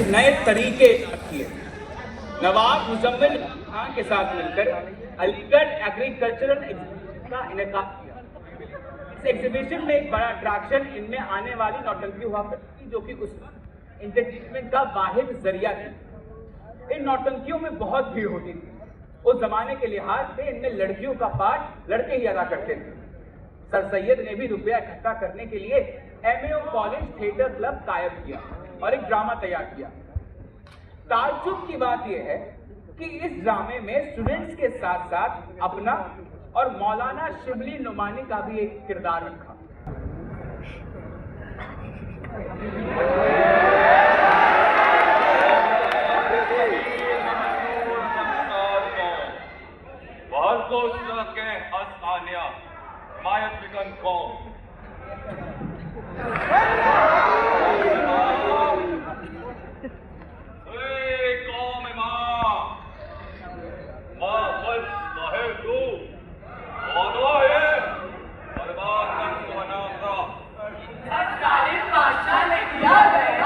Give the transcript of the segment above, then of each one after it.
नए तरीके किए। नवाब मुजम्मिल खान के साथ मिलकर अलीगढ़ एग्रीकल्चरल एग्जीबिशन का इनेकाद किया। इस एग्जीबिशन में एक बड़ा अट्रैक्शन इनमें आने वाली नौटंकी हुआ करती थी, जो कि उस एंटरटेनमेंट का वाहिद जरिया थी। इन नौटंकियों में बहुत भीड़ होती थी। उस जमाने के लिहाज से इनमें लड़कियों का पार्ट लड़के ही अदा करते थे। सर सैयद ने भी रुपया इकट्ठा करने के लिए एमएओ कॉलेज थिएटर क्लब कायम किया और एक ड्रामा तैयार किया। ताज्जुब की बात यह है कि इस ड्रामे में स्टूडेंट्स के साथ साथ अपना और मौलाना शिबली नुमानी का भी एक किरदार रखा। मुझे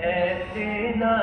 ऐसे ना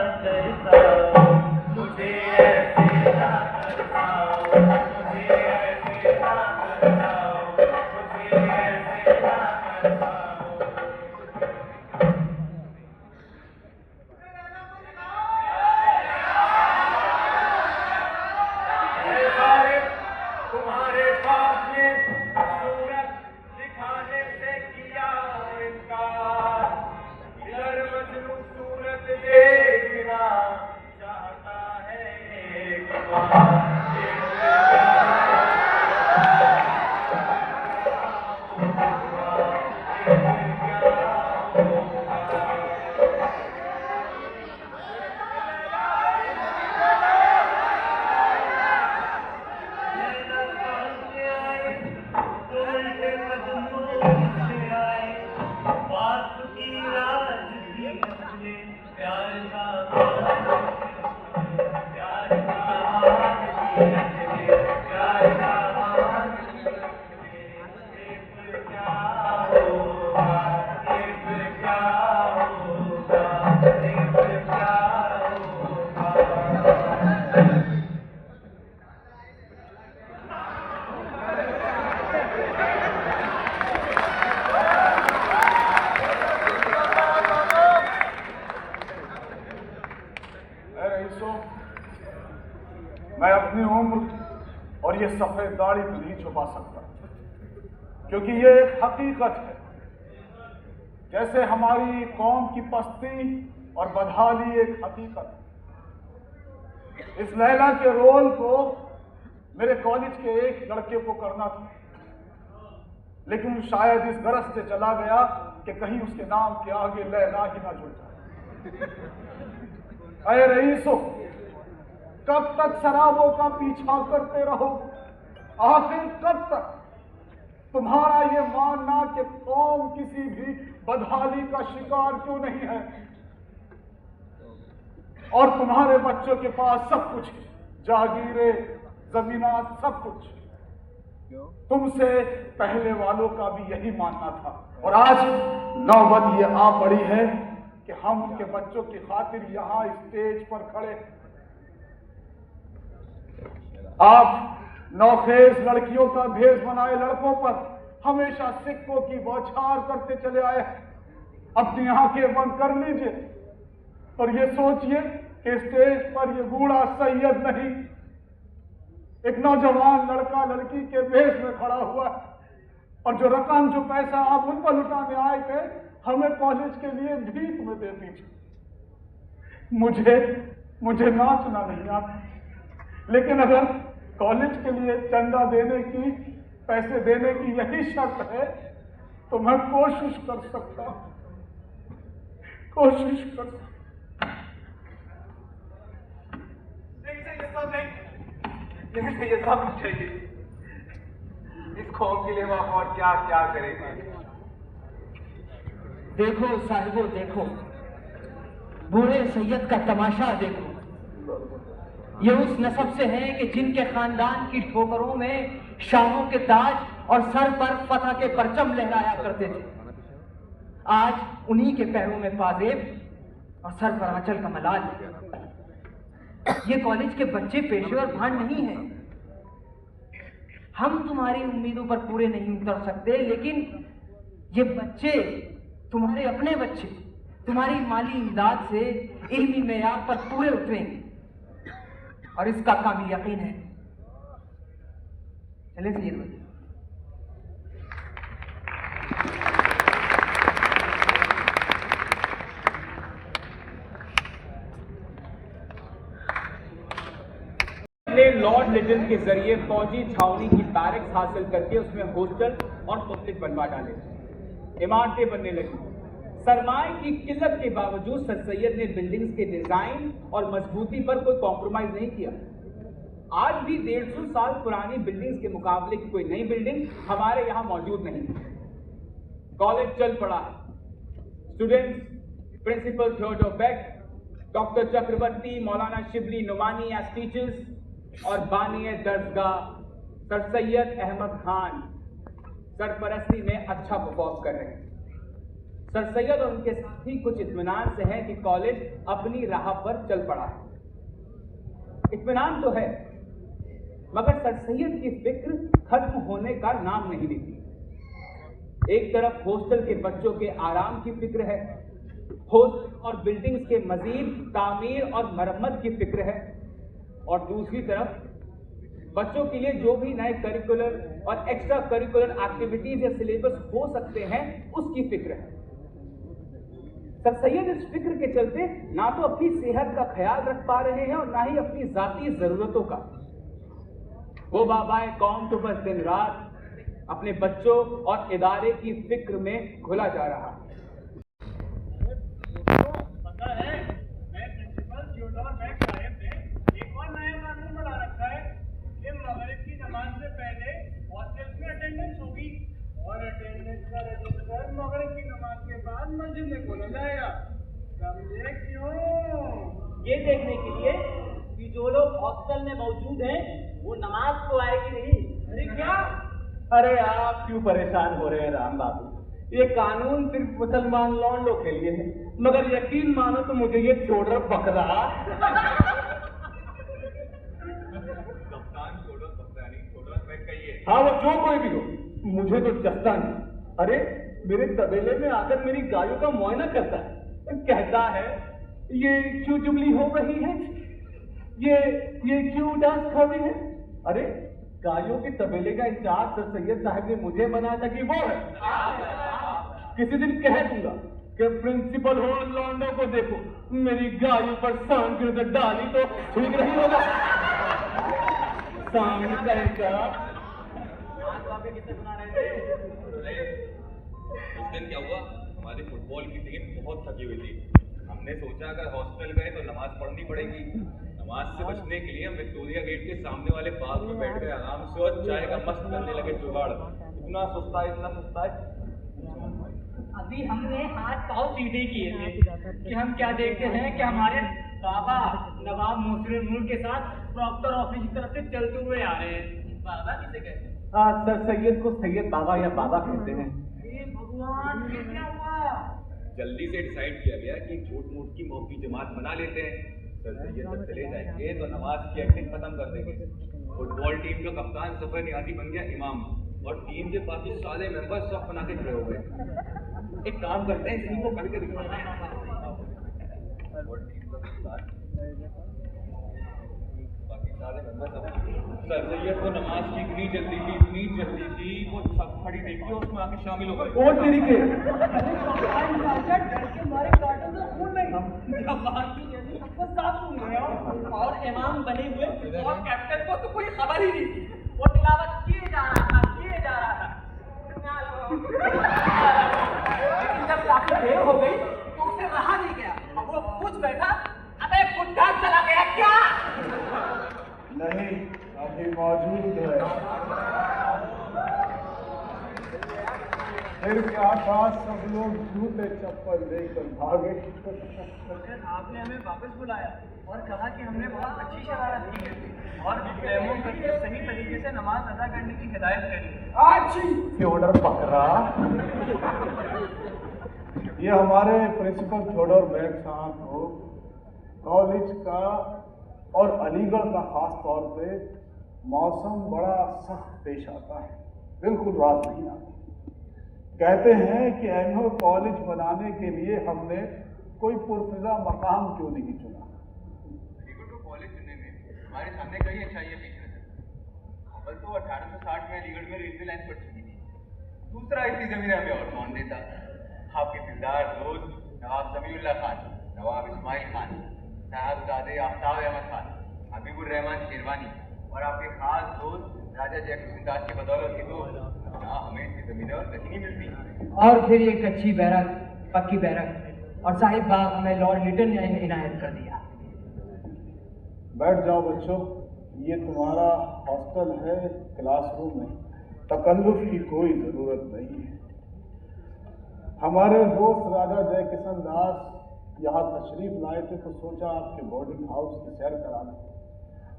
सफेद दाढ़ी तो नहीं छुपा सकता, क्योंकि ये एक हकीकत है। जैसे हमारी कौम की पस्ती और बदहाली एक हकीकत है। इस लैला के रोल को मेरे कॉलेज के एक लड़के को करना था, लेकिन शायद इस गरज से चला गया कि कहीं उसके नाम के आगे लैला ही ना जुड़ जाए। अरे रईसो, कब तक शराबों का पीछा करते रहो? आखिर कब तक? तुम्हारा ये मानना कि कौम किसी भी बदहाली का शिकार क्यों नहीं है, और तुम्हारे बच्चों के पास सब कुछ, जागीरें, जमीनात, सब कुछ। तुमसे पहले वालों का भी यही मानना था, और आज नौबत ये आ पड़ी है कि हम उनके बच्चों की खातिर यहां स्टेज पर खड़े। आप नौखेज लड़कियों का भेष बनाए लड़कों पर हमेशा सिक्कों की बौछार करते चले आए हैं। अपनी आंखें बंद कर लीजिए और ये सोचिए कि स्टेज पर ये बूढ़ा सैयद नहीं, एक नौजवान लड़का लड़की के भेष में खड़ा हुआ है, और जो रकम, जो पैसा आप उन पर लुटाने आए थे, हमें कॉलेज के लिए भीख में दे दीजिए। मुझे नाचना नहीं आता, लेकिन अगर कॉलेज के लिए चंदा देने की, पैसे देने की यही शर्त है, तो मैं कोशिश कर सकता हूं, कोशिश कर सकता। ये सब चाहिए। इस कौम के लिए वह और क्या क्या करेंगे। देखो साहिबो, देखो बूढ़े सैयद का तमाशा देखो। ये उस नस्ब से हैं कि जिनके खानदान की ठोकरों में शाहों के ताज और सर पर फतह के परचम लहराया करते थे। आज उन्हीं के पैरों में पाजेब और सर पर आंचल का मलाल। ये कॉलेज के बच्चे पेशेवर भांड नहीं हैं। हम तुम्हारी उम्मीदों पर पूरे नहीं उतर सकते, लेकिन ये बच्चे, तुम्हारे अपने बच्चे, तुम्हारी माली इमदाद से इल्मी मेयार पर पूरे उतरेंगे, और इसका कामिल यकीन है। चले सैयद भाई। ने लॉर्ड लिटन के जरिए फौजी छावनी की बैरक्स हासिल करके उसमें हॉस्टल और पब्लिक बनवा डाले। इमारतें बनने लगी। सरमाए की किल्लत के बावजूद सर सैयद ने बिल्डिंग्स के डिजाइन और मजबूती पर कोई कॉम्प्रोमाइज नहीं किया। आज भी 150 साल पुरानी बिल्डिंग्स के मुकाबले की कोई नई बिल्डिंग हमारे यहां मौजूद नहीं। कॉलेज चल पड़ा है। Students, principal Theodore Beck, doctor Chakravarti, मौलाना शिबली नुमानी एज टीचर्स, और बानी दरसगाह सर सैयद अहमद खान सरपरस्ती में अच्छा परफॉर्म कर रहे हैं। सर सैयद और उनके साथी कुछ इत्मीनान से हैं कि कॉलेज अपनी राह पर चल पड़ा है। इत्मीनान तो है, मगर सर सैयद की फिक्र खत्म होने का नाम नहीं लेती। एक तरफ हॉस्टल के बच्चों के आराम की फिक्र है, हॉस्टल और बिल्डिंग्स के मजीद तामीर और मरम्मत की फिक्र है, और दूसरी तरफ बच्चों के लिए जो भी नए करिकुलर और एक्स्ट्रा करिकुलर एक्टिविटीज या सिलेबस हो सकते हैं, उसकी फिक्र है। सर सैयद इस फिक्र के चलते ना तो अपनी सेहत का ख्याल रख पा रहे हैं और ना ही अपनी जाती जरूरतों का। वो बाबाए कौम तो बस दिन रात अपने बच्चों और इदारे की फिक्र में घुला जा रहा है। पता है, मैं प्रिंसिपल थियोडोर बेक साहब ने एक और नया कानून बना रखा है कि मगरिब की नमाज से पहले हॉस्टल में अटेंडेंस होगी, और अटेंडेंस का रजिस्टर मगरिब की नमाज के बाद मस्जिद में खोला जाएगा। समझे क्यों? ये देखने के लिए कि जो लोग हॉस्टल में मौजूद हैं वो नमाज को आए कि नहीं। अरे क्या? अरे आप क्यों परेशान हो रहे हैं राम बाबू? ये कानून सिर्फ मुसलमान लौंडों के लिए है, मगर यकीन मानो तो मुझे ये छोड़ बकरा हाँ, वो जो कोई भी हो, मुझे तो जस्ता नहीं। अरे मेरे तबेले में आकर मेरी गायों का मुआयना करता है, कहता है ये क्यों जुबली हो रही है, ये क्यों डांस कर रही है। अरे गायों के तबेले का इंचार्ज सर सैयद साहब ने मुझे बनाया था कि वो है। किसी दिन कह दूंगा कि प्रिंसिपल हो लौंडो को देखो, मेरी गायों पर सांड की नजर डाली तो ठीक नहीं होगा। सांड कहेगा उस दिन क्या हुआ, हमारी फुटबॉल की टीम बहुत थकी हुई थी। हमने सोचा अगर हॉस्टल गए तो नमाज पढ़नी पड़ेगी। नमाज से बचने के लिए हम विक्टोरिया गेट के सामने वाले बाग में बैठ गए आराम से और चाय का मस्त करने लगे जुगाड़। इतना सस्ता है, इतना सस्ता है। अभी हमने हाथ पाँव सीधे किए थे कि हम क्या देखते हैं कि हमारे बाबा नवाब मोहसिन नूर के साथ प्रॉक्टर ऑफिस की तरफ से चलते हुए आ रहे हैं। बाबा किसे कहते हैं? सर सैयद को सैयद बाबा या बाबा कहते हैं। भगवान ये क्या हुआ? जल्दी से डिसाइड किया गया कि झूठ मूठ की मौकी जमात बना लेते हैं। सर सैयद जब चले जाएंगे तो नमाज की एक्टिंग खत्म कर देंगे। फुटबॉल टीम का कप्तान सफर नियाजी बन गया इमाम और टीम के बाकी सारे मेंबर सब बना के खड़े हो गए। एक काम करते हैं, इसी को करके दिखाते हैं। बाकी सारे मेंबर सब सर सैयद को नमाज की इतनी जल्दी थी वो सब खड़ी देखी और उसमें आके शामिल हो गए। और तेरी के सबको साफ सुन रहे हो और इमाम बने हुए और कैप्टन को तो कोई खबर ही नहीं थी। वो तिलावत किए जा रहा था। लेकिन जब काफी देर हो गई तो उसे रहा नहीं गया। अब वो पूछ बैठा, अबे बुड्ढा चला गया क्या? नहीं, अभी मौजूद है। फिर क्या था, सब लोग जूते चप्पल लेकर भागे। आपने हमें वापस बुलाया और कहा कि हमने बहुत अच्छी शरारत की है और प्रेमों करके सही तरीके से नमाज अदा करने की हिदायत करी। अच्छी थ्योडर पकड़ा। ये हमारे प्रिंसिपल थ्योडर बैग साहब को कॉलेज का और अलीगढ़ का खास तौर पे मौसम बड़ा सख्त पेश आता है, बिल्कुल रात नहीं आता। कहते हैं कि एमओ कॉलेज बनाने के लिए हमने कोई पुरफिजा मकाम क्यों नहीं चुना। अलीगढ़ को कॉलेज चुनने में हमारे सामने कई अच्छाइयाँ पेश नजर। अव्वल तो 1860 में अलीगढ़ में रेलवे लाइन पड़ चुकी थी। दूसरा, इतनी जमीन हमें और कौन देता। आपके दिलदार दोस्त नवाब समीउल्लाह खान, नवाब इस्माइल खान, साहबजादे आफ्ताब अहमद खान, हबीबुर रहमान शेरवानी और आपके खास दोस्त राजा जयकिशन दास की बदौलत ही तो हमें इतनी जमीनें और कहीं नहीं मिलती। और फिर ये कच्ची बैरक, पक्की बैरक और साहिब बाग हमें लॉर्ड लिटन ने इनायत कर दिया। बैठ जाओ बच्चों, ये तुम्हारा हॉस्टल है, क्लासरूम है, तकल्लुफ की कोई जरूरत नहीं है। हमारे दोस्त राजा जयकिशन दास यहाँ तशरीफ लाए थे तो सोचा आपके बोर्डिंग हाउस की सैर करा लें।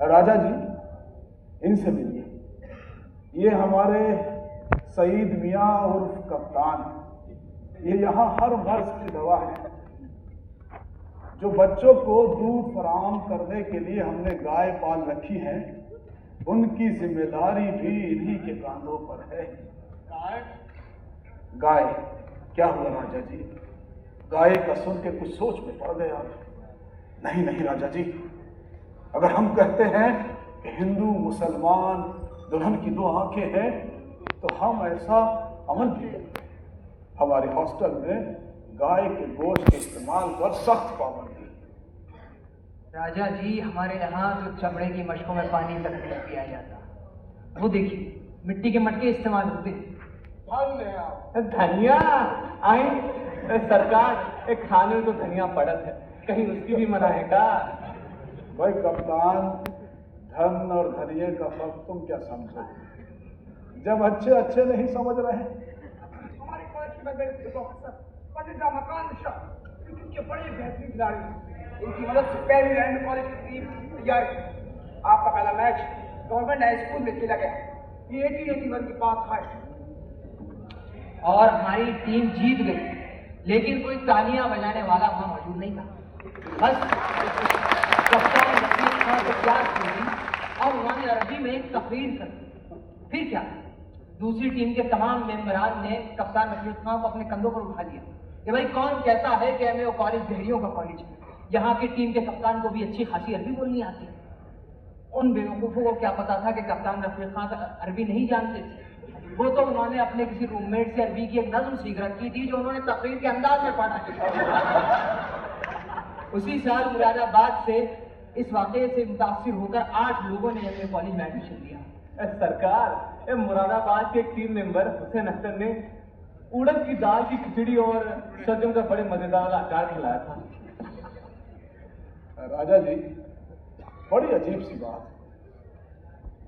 राजा जी, इनसे मिलिए। ये हमारे सईद मियाँ उर्फ कप्तान, ये यहाँ हर मर्ज की दवा है। जो बच्चों को दूध फराहम करने के लिए हमने गाय पाल रखी है, उनकी जिम्मेदारी भी इन्हीं के कांधों पर है। गाय? क्या हुआ राजा जी? गाय का सुन के कुछ सोच में पड़ गए आप? नहीं नहीं राजा जी, अगर हम कहते हैं कि हिंदू मुसलमान दुल्हन की दो आंखें हैं तो हम ऐसा अमल भी करते हैं। हमारे हॉस्टल में गाय के गोश्त के इस्तेमाल पर सख्त पाबंदी। राजा जी, हमारे यहाँ तो चमड़े की मशकों में पानी तक नहीं पिया जाता। वो देखिए, मिट्टी के मटके इस्तेमाल होते हैं। धनिया आई सरकार, एक खाने में तो धनिया पड़त है, कहीं उसकी भी मनाएगा। भाई कप्तान, धन और धनिये का फर्क तुम क्या समझो? जब अच्छे अच्छे नहीं समझ रहे। हमारे कॉलेज में प्रोफेसर पंडिता मकान शाह, इनके बड़े बेहतरीन खिलाड़ी, इनकी मदद से पहली रैंड कॉलेज की टीम तैयार की। आपका पहला मैच गवर्नमेंट हाई स्कूल में खेला गया। ये 1881 की बात है और हमारी टीम जीत गई, लेकिन कोई तालियां बजाने वाला वहां मौजूद नहीं था। बस कप्तान रफीक खान को क्लास हुई और उन्होंने अरबी में एक तकरीर कर दी। फिर क्या, दूसरी टीम के तमाम मेंबरान ने कप्तान रफीक खान को अपने कंधों पर उठा लिया कि भाई कौन कहता है कि एमए कॉलेज गहरियों का कॉलेज है। यहाँ की टीम के कप्तान को भी अच्छी खासी अरबी बोलनी आती है। उन बेवकूफ़ों को क्या पता था कि कप्तान रफीक खान अरबी नहीं जानते थे। वो तो उन्होंने अपने किसी रूममेट से अरबी की एक नज़्म सीख रखी थी जो उन्होंने तकरीर के अंदाज में पढ़ा। उसी साल मुरादाबाद से इस वाक़े से मुतासिर होकर 8 लोगों ने एमए कॉलेज में एडमिशन लिया। सरकार, मुरादाबाद के एक टीम मेंबर हुसैन अख्तर ने उड़द की दाल की खिचड़ी और सजन का बड़े मजेदार अचार खिलाया था। राजा जी, बड़ी अजीब सी बात है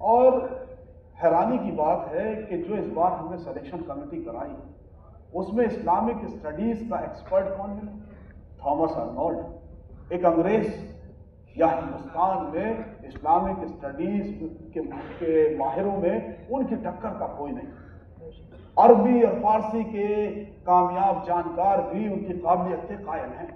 और हैरानी की बात है कि जो इस बार हमने सिलेक्शन कमेटी कराई उसमें इस्लामिक स्टडीज का एक्सपर्ट कौन है? थॉमस अर्नोल्ड, एक अंग्रेज। या हिंदुस्तान में इस्लामिक स्टडीज के माहिरों में उनकी टक्कर का कोई नहीं। अरबी और फारसी के कामयाब जानकार भी उनकी काबिलियत कायम हैं।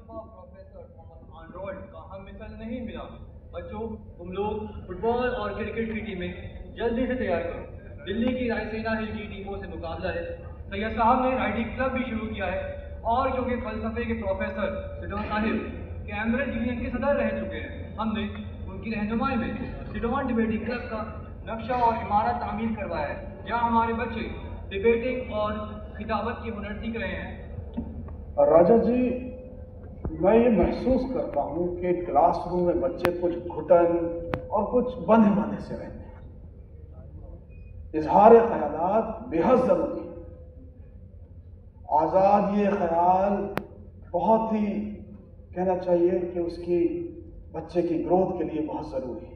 प्रोफेसर थॉमस अर्नोल्ड का हम मिसल नहीं मिला। बच्चों, तुम लोग फुटबॉल और क्रिकेट की टीमें जल्दी से तैयार करो। दिल्ली की रायसेना हिल की टीमों से मुकाबला है। सैयद साहब ने राइडिंग क्लब भी शुरू किया है और क्योंकि फलसफे के प्रोफेसर सिडॉन साहिब कैम्ब्रिज यूनियन के सदर रह चुके हैं, हमने उनकी रहनुमाई में सिडॉन डिबेटिंग क्लब का नक्शा और इमारत तामीर करवाया है, जहाँ हमारे बच्चे डिबेटिंग और खिताबत की हुनर सीख रहे हैं। राजा जी, मैं ये महसूस करता हूँ कि क्लासरूम में बच्चे कुछ घुटन और कुछ बंधे बंधे से रहते हैं। इजहार ख्यालात बेहद जरूरी है। आज़ाद ये ख्याल बहुत ही कहना चाहिए कि उसकी बच्चे की ग्रोथ के लिए बहुत ज़रूरी है।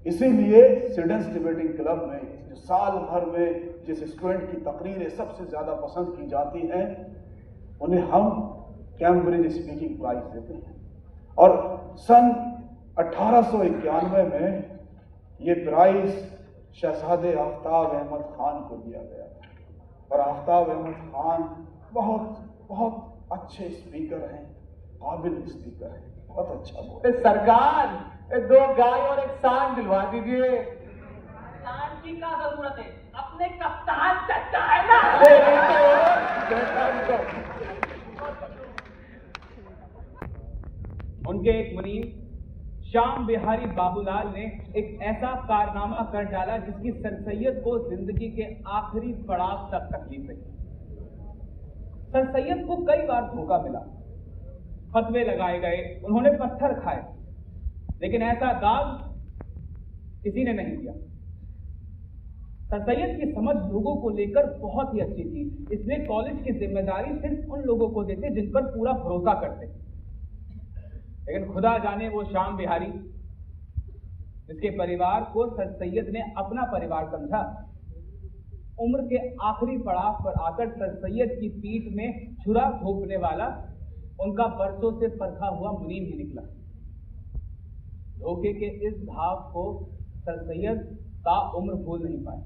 इसीलिए सिडन्स डिबेटिंग क्लब में जो साल भर में जिस स्टूडेंट की तकरीरें सबसे ज़्यादा पसंद की जाती हैं उन्हें हम कैम्ब्रिज स्पीकिंग प्राइज देते हैं। और सन 1891 में ये प्राइज शहजादे आफ्ताब अहमद खान को दिया गया था। और आफ्ताब अहमद खान बहुत अच्छे स्पीकर हैं, काबिल स्पीकर है, बहुत अच्छा बोल। सरकार, 2 गाय और 1 सांड दिलवा दीजिए। सांड की क्या जरूरत है? अपने कप्तान चचा है ना। उनके एक मुनीम श्याम बिहारी बाबूलाल ने एक ऐसा कारनामा कर डाला जिसकी सर सैयद को जिंदगी के आखिरी पड़ाव तक तकलीफ रही। सर सैयद को कई बार धोखा मिला, फतवे लगाए गए, उन्होंने पत्थर खाए, लेकिन ऐसा दाग किसी ने नहीं दिया। सर सैयद की समझ लोगों को लेकर बहुत ही अच्छी थी, इसलिए कॉलेज की जिम्मेदारी सिर्फ उन लोगों को देते जिन पर पूरा भरोसा करते। लेकिन खुदा जाने वो श्याम बिहारी जिसके परिवार को सर सैयद ने अपना परिवार समझा, उम्र के आखिरी पड़ाव पर आकर सर सैयद की पीठ में छुरा घोंपने वाला उनका बरसों से परखा हुआ मुनीम ही निकला। धोखे के इस भाव को सर सैयद ता उम्र भूल नहीं पाए।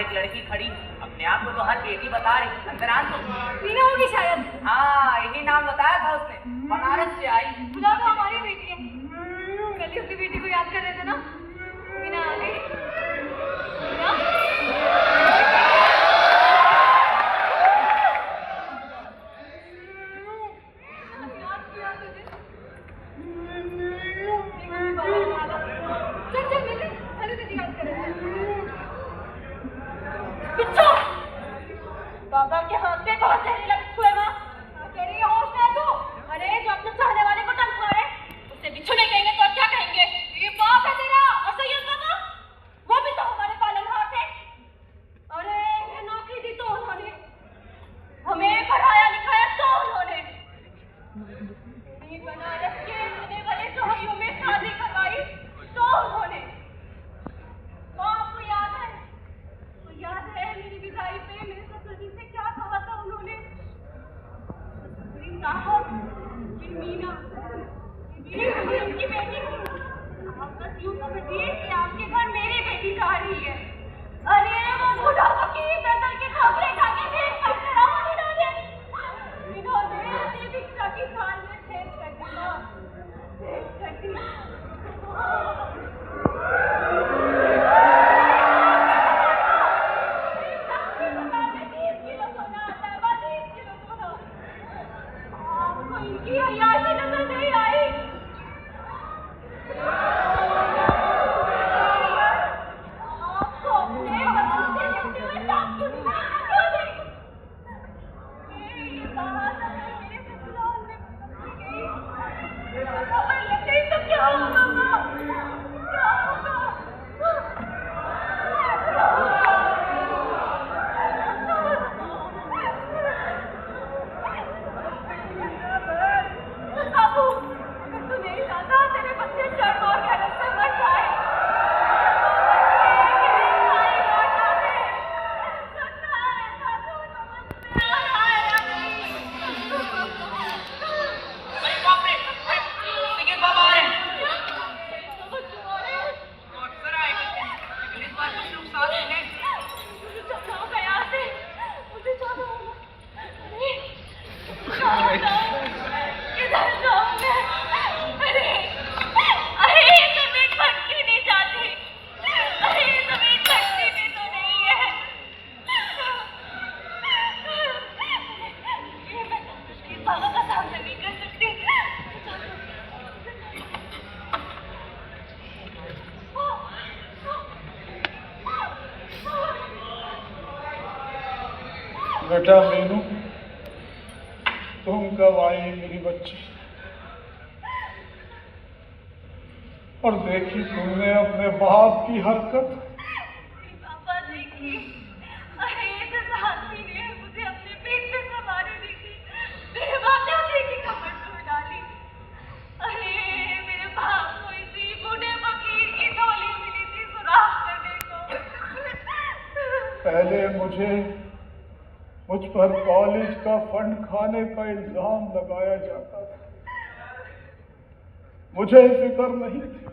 एक लड़की खड़ी अपने आप को तो हर बेटी बता रही, अंदर आ तो मीना होगी शायद। हाँ, यही नाम बताया था उसने, बनारस से आई। बुला तो हमारी बेटी है, कल उसकी बेटी को याद कर रहे थे ना। मीना आ गई। बाबा के हाथ में बहुत जहरीला कुछ हुआ। तेरी होश में यूं समझिए कि आपके घर मेरी बेटी जा रही है। अरे वो बूढ़ा फकीर दरदर के खबरें खा के भेज कर डरावा इन्होंने अपनी भिक्षा की थाल में छेद कर दिया। छेद कर दिया। 30 किलो सोना आता है, 30 किलो सोना। आपको इनकी अय्याशी नजर नहीं आई? आपको अपने हसूस से लिपटे हुए सांप क्यों नहीं? ये कहाँ से मेरे ससुराल में पहुंच गई? खबर लग गई तो क्या होगा? क्या होगा? बाबू, तू नहीं चाहता तेरे बच्चे शर्म और गैरत से मर जाए। बेटा मीनू, तुम कब आई मेरी बच्ची? और देखी तुमने अपने बाप की हरकत? पापा देखिए, अरे इस हाथी ने मुझे अपने पेट में सवारी दी थी। मेरे बाप ने उसी की कमर तोड़ डाली। अरे मेरे बाप को इसी बूढ़े फकीर की झोली मिली थी सुराख करने को। पहले मुझ पर कॉलेज का फंड खाने का इल्जाम लगाया जाता था। मुझे फिक्र नहीं थी।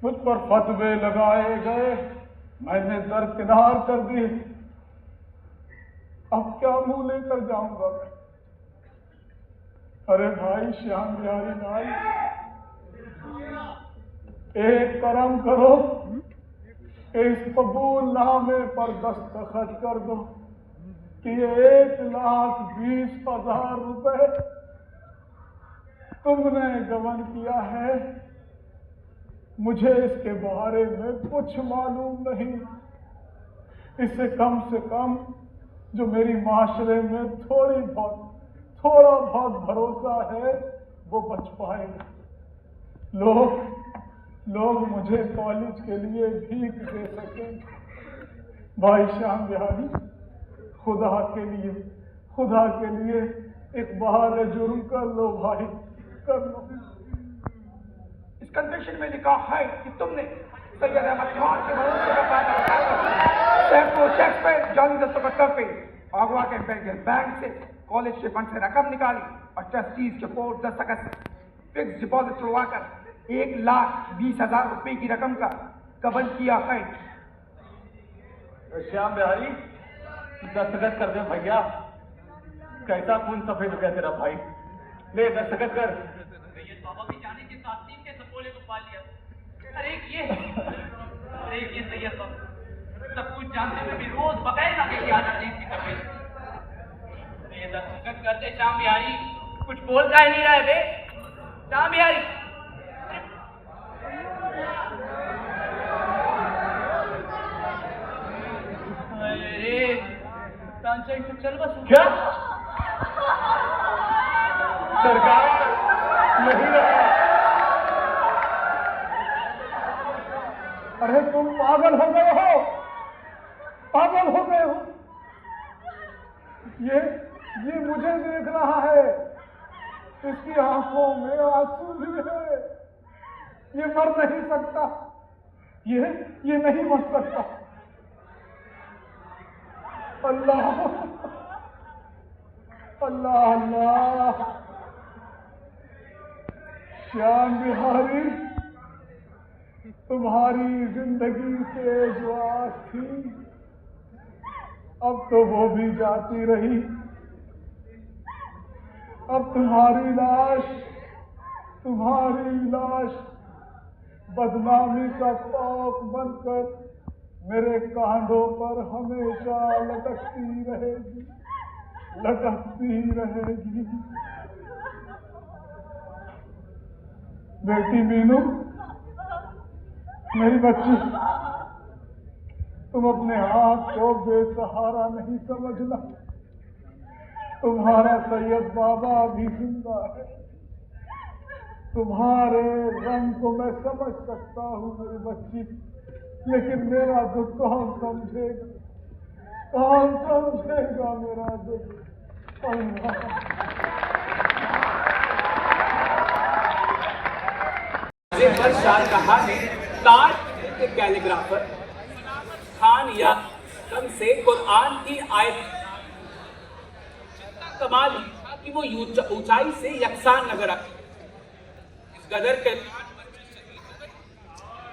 मुझ पर फतवे लगाए गए, मैंने दरकिनार कर दिए। अब क्या मुंह लेकर जाऊंगा मैं? अरे भाई श्याम बिहारी लाल, एक करम करो, इस कबूलनामे पर दस्तखत कर दो कि 1,20,000 रुपए तुमने गबन किया है। मुझे इसके बारे में कुछ मालूम नहीं। इससे कम से कम जो मेरी माशरे में थोड़ा बहुत भरोसा है वो बच पाएगा। लोग मुझे कॉलेज के लिए भीख दे सकेंगे। भाई श्याम बिहारी, खुदा के लिए एक बहार जुर्म कर लो भाई, कर लो। इस कन्वेंशन में लिखा है कि तुमने सैयद अहमद खान के भरोसे का फायदा उठाकर सैकड़ों चेक पे जाली दस्तखत पे अगवा के बैंक से कॉलेज के फंड से रकम निकाली और ट्रस्टीज के कोर्ट दस्तखत से फिक्स डिपॉजिट चुड़वाकर 1,20,000 रुपए की रकम का गबन किया है। श्याम बिहारी, दस्तखत कर दे भैया। कैसा खून सफेद हो गया तेरा भाई। ले दस्तखत कर। बाबा भी जाने के साथ टीम के सपोले को पाल लिया। अरे ये सैयद बाबा सब कुछ जानते हुए भी रोज बकायदा आगे की आ जाती है इसकी तबीयत। ये दस्तखत करते श्याम बिहारी, कुछ बोल का ही नहीं रहा है बे। श्याम बिहारी, अरे तानसेन तो चल बस। क्या सरकार नहीं रहा? अरे तुम पागल हो गए हो, पागल हो गए हो। ये मुझे देख रहा है, इसकी आंखों में आंसू भी है। ये मर नहीं सकता, ये नहीं मर सकता। अल्लाह अल्लाह अल्लाह। श्याम बिहारी, तुम्हारी जिंदगी से जो आस थी, अब तो वो भी जाती रही। अब तुम्हारी लाश बदनामी का पाप बनकर मेरे कांधों पर हमेशा लटकती रहेगी। बेटी मीनू, मेरी बच्ची, तुम अपने आप को बेसहारा नहीं समझना। तुम्हारा सैयद बाबा भी जिंदा है। तुम्हारे रंग को मैं समझ सकता हूँ मेरी बच्ची, लेकिन मेरा दुख कौन समझेगा? मेरा दुख? पर शाहजहां ने ताज के कैलीग्राफर खान या कम से कुरान की आयत कमाल कि वो ऊंचाई से यकसान नजर आती। इस गदर के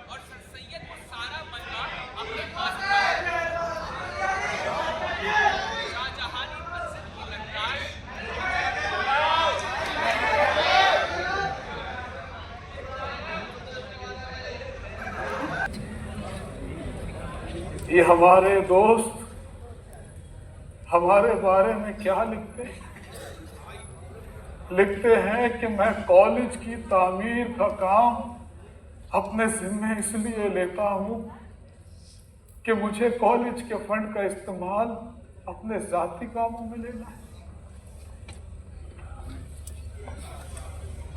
और सर सैयद को सारा मलबा अपने पास शाहजहानी मस्जिद की नक्काश ये हमारे दोस्त हमारे बारे में क्या लिखते हैं कि मैं कॉलेज की तामीर का काम अपने जिम्मे इसलिए लेता हूं कि मुझे कॉलेज के फंड का इस्तेमाल अपने जाती कामों में लेना है।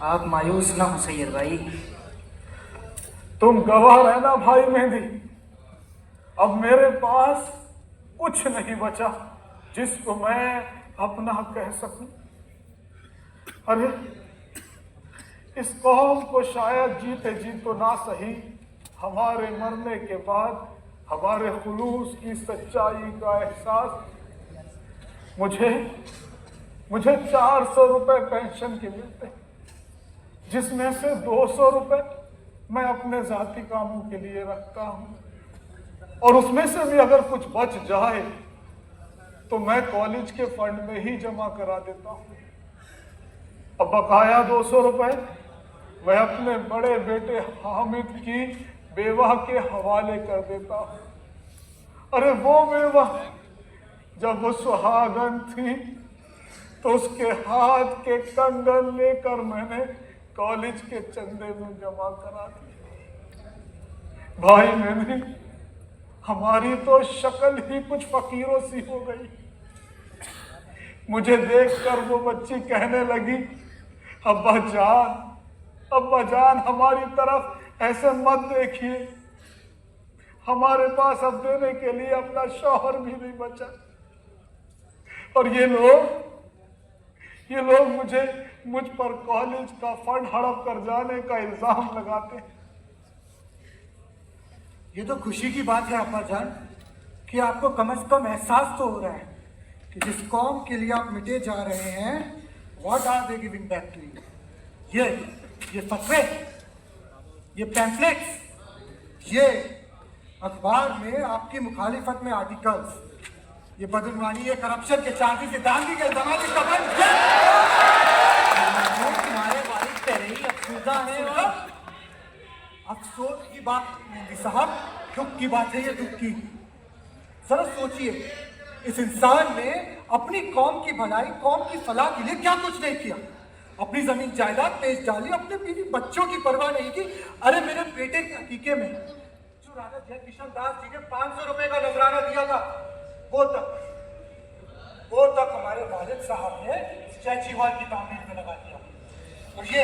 आप मायूस ना हो सैयद भाई। तुम गवाह रहना भाई मेहंदी। अब मेरे पास कुछ नहीं बचा जिसको मैं अपना कह सकूं। अरे इस कौम को शायद जीते जी तो ना सही, हमारे मरने के बाद हमारे खुलूस की सच्चाई का एहसास मुझे 400 रुपए पेंशन के मिलते, जिसमें से 200 रुपए मैं अपने जाती कामों के लिए रखता हूं, और उसमें से भी अगर कुछ बच जाए तो मैं कॉलेज के फंड में ही जमा करा देता हूं। अब बकाया 200 रुपए मैं अपने बड़े बेटे हामिद की बेवा के हवाले कर देता हूं। अरे वो बेवा जब वो सुहागन थी तो उसके हाथ के कंगन लेकर मैंने कॉलेज के चंदे में जमा करा दिए। भाई मैंने हमारी तो शक्ल ही कुछ फकीरों सी हो गई। मुझे देखकर वो बच्ची कहने लगी, अब्बा जान हमारी तरफ ऐसे मत देखिए, हमारे पास अब देने के लिए अपना शौहर भी नहीं बचा। और ये लोग मुझ पर कॉलेज का फंड हड़प कर जाने का इल्जाम लगाते हैं। ये तो खुशी की बात है अब्बा जान कि आपको कम से कम एहसास तो हो रहा है कि जिस कौम के लिए आप मिटे जा रहे हैं, what are they giving back to you. ये फतवे, ये पैम्फलेट्स, ये अखबार में आपकी मुखालिफत में आर्टिकल्स, ये बदनवानी, ये करप्शन के चार्जेस, ये दांगी के इल्जामात की खबर तुम्हारे वालिद पहले ही अफसुदा है। और अफसोस की बात नहीं साहब, दुख की बात है ये, दुख की। जरा सोचिए, इस इंसान ने अपनी कौम की भलाई, कौम की फलाह के लिए क्या कुछ नहीं किया। अपनी जमीन जायदाद बेच डाली, अपने बीवी बच्चों की परवाह नहीं की। अरे मेरे बेटे के हकीके में जो राजा जय किशन दास जी ने 500 रुपए का नजराना दिया था, वो तक हमारे वालिद साहब ने स्टैच्यू हॉल की तामीर में लगा दिया। और ये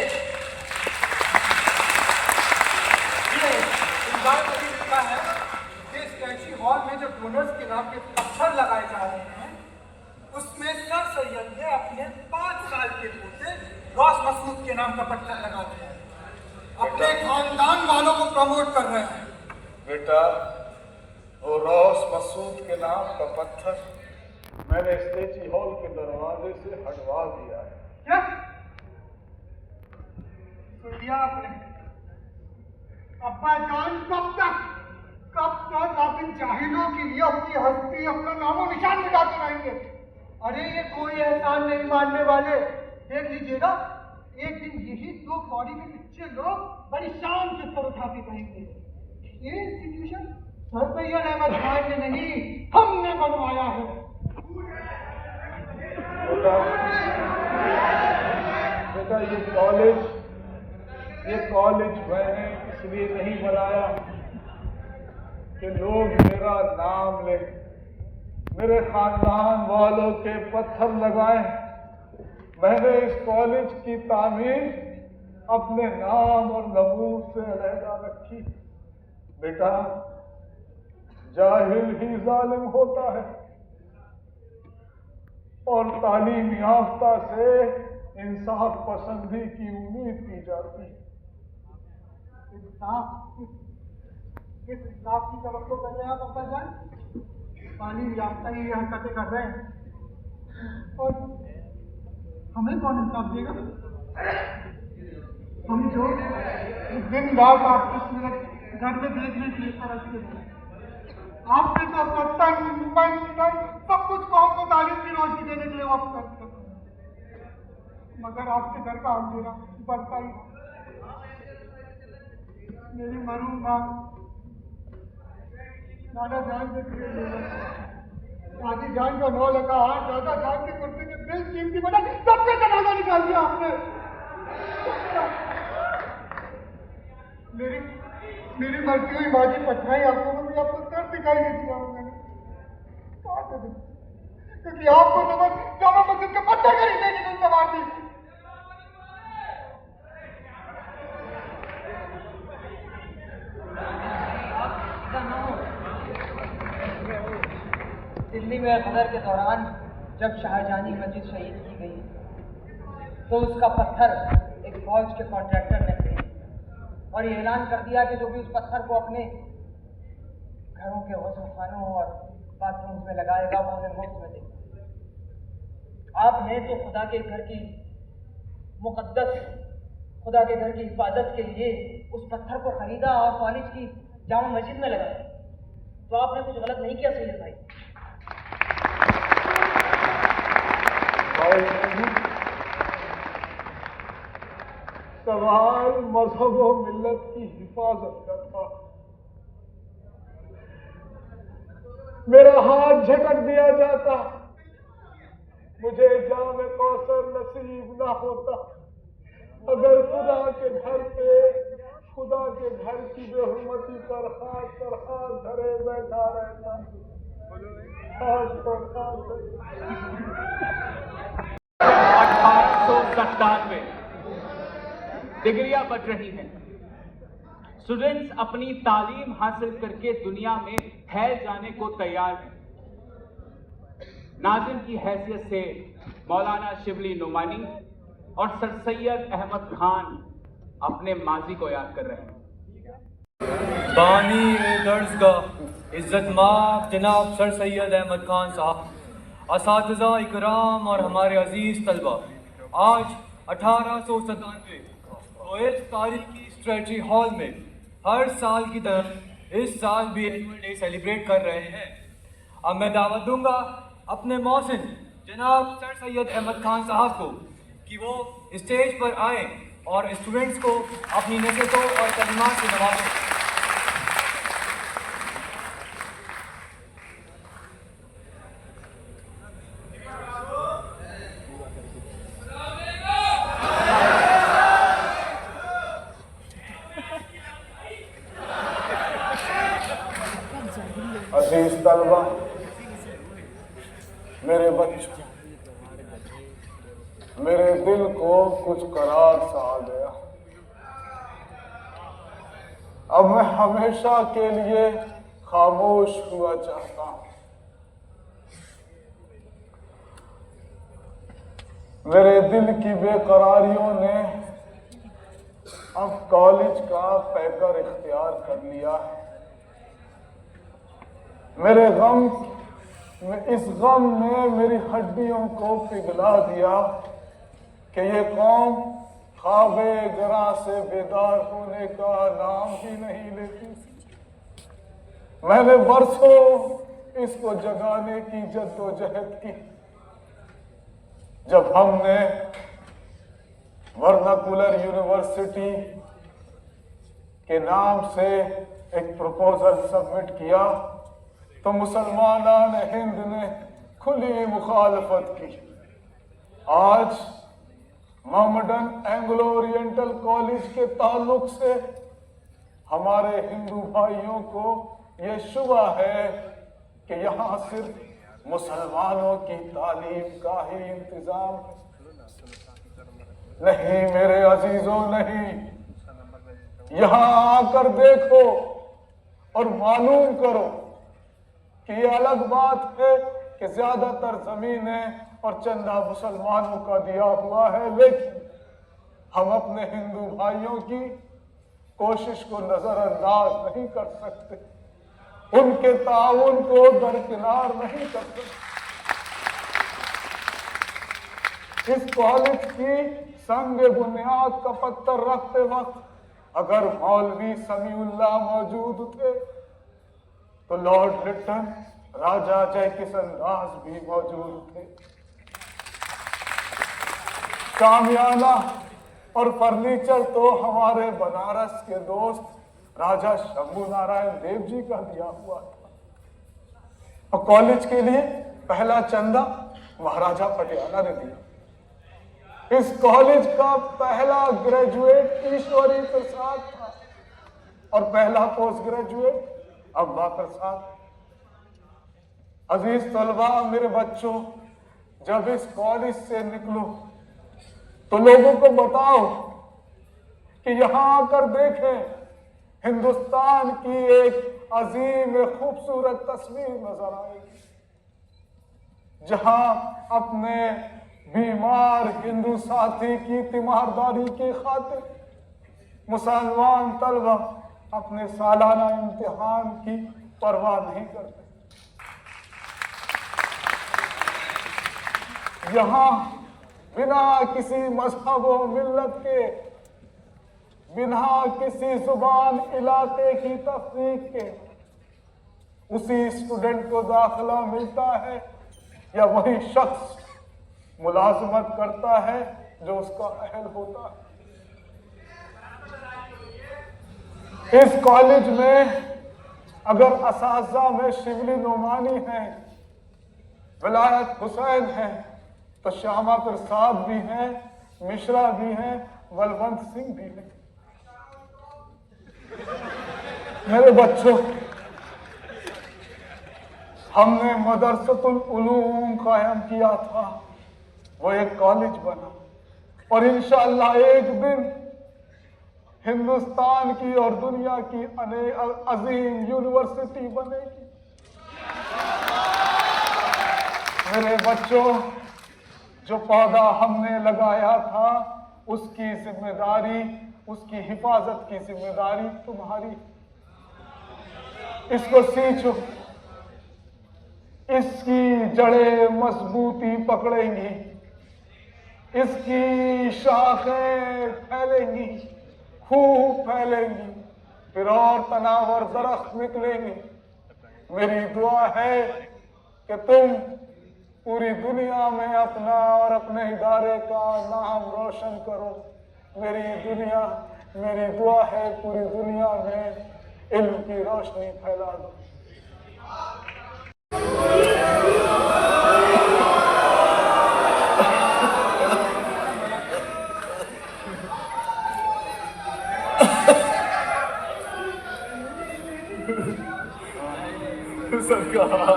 लिखा है कि स्टैच्यू हॉल में जो डोनर्स के नाम के पत्थर लगाए जा रहे हैं, उसमें सर सैयद ने अपने 5 साल के पोते रॉस मसूद के नाम का पत्थर लगा दिया है। अपने खानदान वालों को प्रमोट कर रहे हैं। बेटा, वो रॉस मसूद के नाम का पत्थर मैंने स्टैच्यू हॉल के दरवाजे से हटवा दिया है। क्या सुन लिया आपने? अब्बा जान कब तक आप इन जाहिलों के लिए अपनी हस्ती, अपना नामो निशान मिटाते रहेंगे? अरे ये कोई एहसान नहीं मानने वाले। देख लीजिएगा, एक दिन यही दो कौड़ी के पिछले लोग बड़ी शान से सर उठा के कहेंगे, ये इंस्टीट्यूशन सर सैयद अहमद खान ने नहीं, हमने बनवाया है। बेटा ये कॉलेज मैंने इसलिए नहीं बनाया कि लोग मेरा नाम ले, मेरे खानदान वालों के पत्थर लगाए। मैंने इस कॉलेज की तामीर अपने नाम और नमूर से अलहदा रखी। बेटा, जाहिल ही जालिम होता है और तालीम याफ्ता से इंसाफ पसंदी की उम्मीद की जाती है। किस इंसाफ की तवक्को कर रहे हैं आप अब्बा जान? तालीम याफ्ता ही हरकतें कर रहे हैं और हमें कौन इंसाफ देगा? हम जो दिन रात आपको घर में देखने के लिए तरसते हैं, आपने तो अपना तन मन धन सब कुछ कौम को तालीम की रोशनी देने के लिए वक्त कर दिया, मगर आपके घर का अंधेरा बढ़ता ही। मेरी मरूम माँ दादा जान से प्रिय दादी जान का 9 लगा हाथ, दादा जान के कुर्ते के बिल कीमती बना सबके जनाजा निकाल दिया आपने। मेरी मरती हुई माँ की पथराई आंखों में भी आपको दर्द दिखाई नहीं दिया मैंने, क्योंकि आपको तो बस जामा मस्जिद के पत्थर खरीदने की धुन सवार थी। दिल्ली में गदर के दौरान जब शाहजहानी मस्जिद शहीद की गई तो उसका पत्थर एक फौज के कॉन्ट्रैक्टर ने खरीदा और ये ऐलान कर दिया कि जो भी उस पत्थर को अपने घरों के गौसखानों और बाथरूम्स में लगाएगा वो उन्हें मुफ्त में देगा। आपने तो खुदा के घर की खुदा के घर की हिफाजत के लिए उस पत्थर को खरीदा और कॉलेज की जामा मस्जिद में लगाया, तो आपने कुछ गलत नहीं किया सैयद भाई। सवाल मजहब और मिल्लत की हिफाजत का था। मेरा हाथ झटक दिया जाता, मुझे जाम कौसर नसीब ना होता अगर खुदा के घर की बेहुरमती पर हाथ धरे बैठा रहता। 1897 डिग्रियां बच रही हैं। स्टूडेंट्स अपनी तालीम हासिल करके दुनिया में फैल जाने को तैयार हैं। नाज़िम की हैसियत से मौलाना शिबली नुमानी और सर सैयद अहमद खान अपने माजी को याद कर रहे हैं। बानी दर्जगाह इज्जत माब जनाब सर सैयद अहमद खान साहब, असातिज़ा इकराम और हमारे अजीज तलबा, आज 1897 रोयल तारीख की स्ट्रेटजी हॉल में हर साल की तरह इस साल भी एनुअल डे सेलिब्रेट कर रहे हैं। अब मैं दावत दूंगा अपने मौसिन जनाब सर सैयद अहमद खान साहब को कि वो स्टेज पर आए और स्टूडेंट्स को अपनी नसीहतों और कलिमात से नवाजें। अजीज तलबा, मेरे बच्चों, मेरे दिल को कुछ करार सा आ गया। अब मैं हमेशा के लिए खामोश हुआ चाहता हूं। मेरे दिल की बेकरारियों ने अब कॉलेज का पैकर इख्तियार कर लिया है। इस गम ने मेरी हड्डियों को पिघला दिया कि ये कौम ख्वाबे गरा से बेदार होने का नाम ही नहीं लेती। मैंने बरसों इसको जगाने की जद्दोजहद की। जब हमने वर्नाकुलर यूनिवर्सिटी के नाम से एक प्रपोजल सबमिट किया तो मुसलमान हिंद ने खुली मुखालफत की। आज मोहम्मडन एंग्लो ओरिएंटल कॉलेज के ताल्लुक से हमारे हिंदू भाइयों को यह शुबा है कि यहाँ सिर्फ मुसलमानों की तालीम का ही इंतजाम है। नहीं मेरे अजीजों, नहीं। यहाँ आकर देखो और मालूम करो कि ये अलग बात है कि ज्यादातर जमीनें और चंदा मुसलमानों का दिया हुआ है, लेकिन हम अपने हिंदू भाइयों की कोशिश को नजरअंदाज नहीं कर सकते, उनके ताउन को दरकिनार नहीं कर सकते। इस कॉलेज की संग बुनियाद का पत्थर रखते वक्त अगर मौलवी समीउल्लाह मौजूद थे तो लॉर्ड लिटन, राजा जयकिशन दास भी मौजूद थे। शामियाना और फर्नीचर तो हमारे बनारस के दोस्त राजा शंभू नारायण देव जी का दिया हुआ था। और कॉलेज के लिए पहला चंदा महाराजा पटियाला ने दिया। इस कॉलेज का पहला ग्रेजुएट ईश्वरी प्रसाद था और पहला पोस्ट ग्रेजुएट अब्बा प्रसाद। अजीज तलबा, मेरे बच्चों, जब इस कॉलेज से निकलो तो लोगों को बताओ कि यहां आकर देखें, हिंदुस्तान की एक अजीम खूबसूरत तस्वीर नजर आएगी, जहां अपने बीमार हिंदू साथी की तीमारदारी की खातिर मुसलमान तलबा अपने सालाना इम्तिहान की परवाह नहीं करते। यहाँ बिना किसी मजहब व मिल्लत के, बिना किसी जुबान इलाके की तफरीक के उसी स्टूडेंट को दाखिला मिलता है या वही शख्स मुलाजमत करता है जो उसका अहल होता है। इस कॉलेज में अगर असातिज़ा में शिबली नोमानी है, विलायत हुसैन है, तो श्यामा प्रसाद भी हैं, मिश्रा भी हैं, बलवंत सिंह भी हैं। मेरे बच्चों, हमने मदरसतुल उलूम कायम किया था, वो एक कॉलेज बना और इंशाअल्लाह एक दिन हिंदुस्तान की और दुनिया की अजीम यूनिवर्सिटी बनेगी। मेरे बच्चों, जो पौधा हमने लगाया था उसकी जिम्मेदारी, उसकी हिफाजत की जिम्मेदारी तुम्हारी। इसको सींचो, इसकी जड़ें मजबूती पकड़ेंगी, इसकी शाखें फैलेंगी, खूब फैलेंगी, फिर और तनावर दरख्त निकलेंगे। मेरी दुआ है कि तुम पूरी दुनिया में अपना और अपने इदारे का नाम रोशन करो। मेरी दुआ है पूरी दुनिया में इल्म की रोशनी फैला दो। सरकार,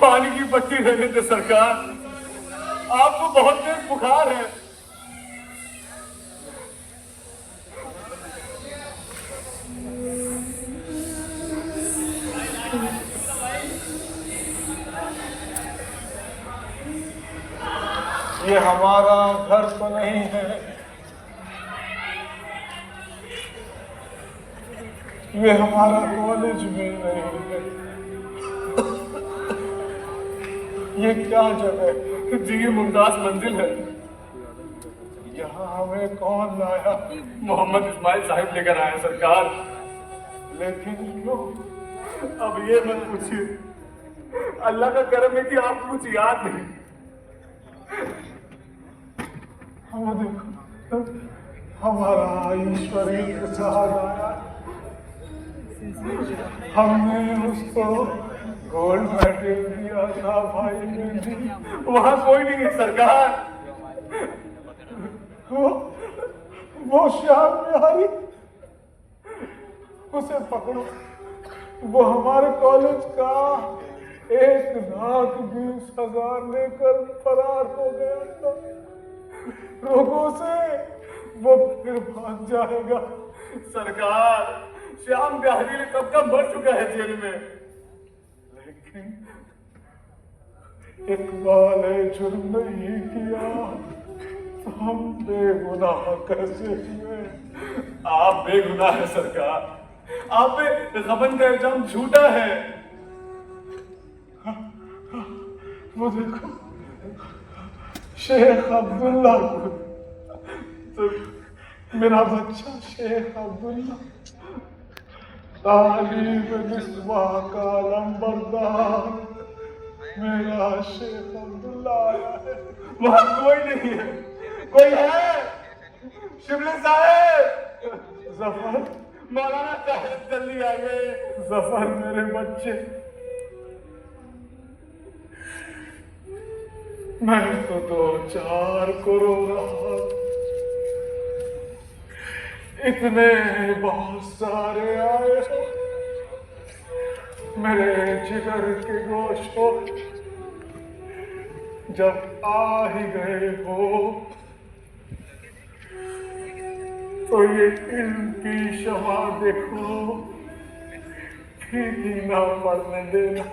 पानी की पट्टी रहने दे सरकार, आपको बहुत तेज बुखार है। ये हमारा घर तो नहीं है, ये हमारा कॉलेज भी नहीं है। ये क्या जगह? जी ये मुमताज मंजिल है। यहाँ हमें कौन लाया? मोहम्मद इस्माइल साहिब लेकर आए हैं सरकार। लेकिन क्यों? अब ये मत पूछिए, अल्लाह का करम है कि आपको कुछ याद नहीं। हम देखो हमारा ईश्वरी प्रसाद आया। हमने उसको गोल्ड मेडल दिया था भाई ने। वहां कोई नहीं है सरकार। वो श्याम बिहारी, उसे पकड़ो। वो हमारे कॉलेज का 1,20,000 लेकर फरार हो गया था। लोगों से वो फिर भाग जाएगा। सरकार श्याम बिहारी ने कब का मर चुका है जेल में। लेकिन इकबाल ने जुर्म नहीं किया तो हम बेगुनाह कैसे हुए? आप बेगुनाह है सरकार। आप पे गबन का इल्जाम झूठा है। वो देखो शेख अब्दुल्ला, तो मेरा बच्चा शेख अब्दुल्ला, तालीब निस्वां का लंबरदार, मेरा शेख अब्दुल्ला आया है। वहां कोई नहीं है। कोई है? शिबली साहब, जफर, मौलाना साहब जल्दी आइए। जफर मेरे बच्चे, मैं तो 2-4 को रो रहा। इतने बहुत सारे आए हो मेरे जिगर के गोशो। जब आ ही गए हो तो ये इल्म की शमा देखो, फीकी ना पड़ने देना।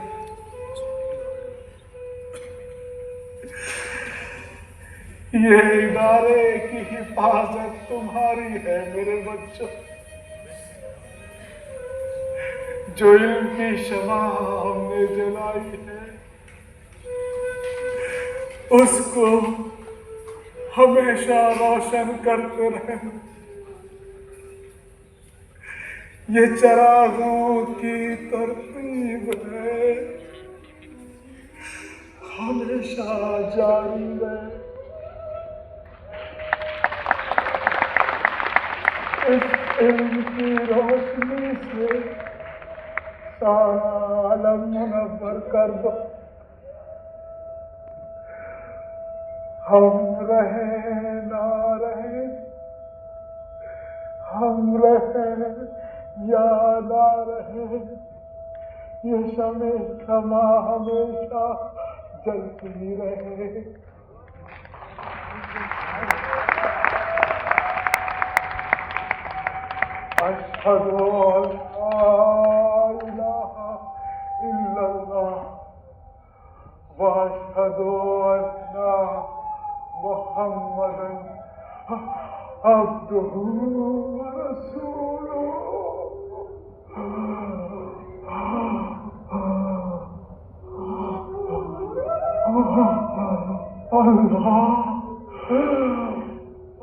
ये इदारे की हिफाजत तुम्हारी है मेरे बच्चों। जो इल्म की शमा हमने जलाई है उसको हमेशा रोशन करते रहना। ये चरागों की तरतीब है, हमेशा जारी रहे। इस इल्म की रोशनी से सारा आलम मुनव्वर कर दो। हम रहे ना रहे, हम रहे या ना रहे, ये शमे समा हमेशा जलती रहे। अशहदु अल्ला इलाहा इल्लल्लाह व अशहदु अन्ना मुहम्मदन अब्दुहु व रसूलुहु।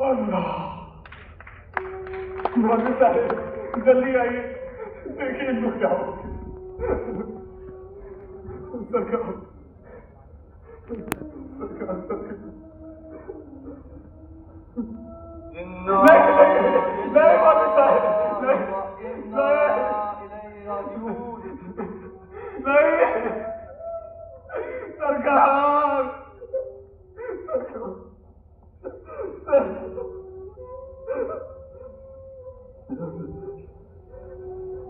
अल्लाह, मौलवी साहब जल्दी आइए, देखिए इनको क्या हो गया। सरकार, नहीं मौलवी साहब, नहीं सरकार,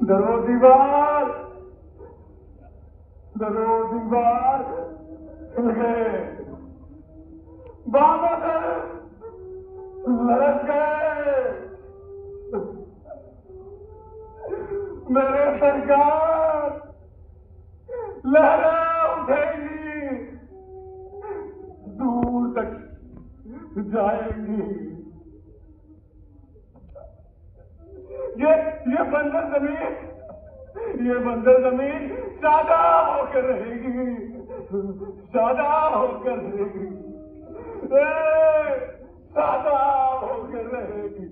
दरो दीवार, दरो दीवार हिल गए, बादल लड़क गए। मेरे सरकार, लहरें उठेंगी, दूर तक जाएंगी। ये बंजर जमीन, ये बंजर जमीन सादा होकर रहेगी, सादा होकर रहेगी, सादा होकर रहेगी।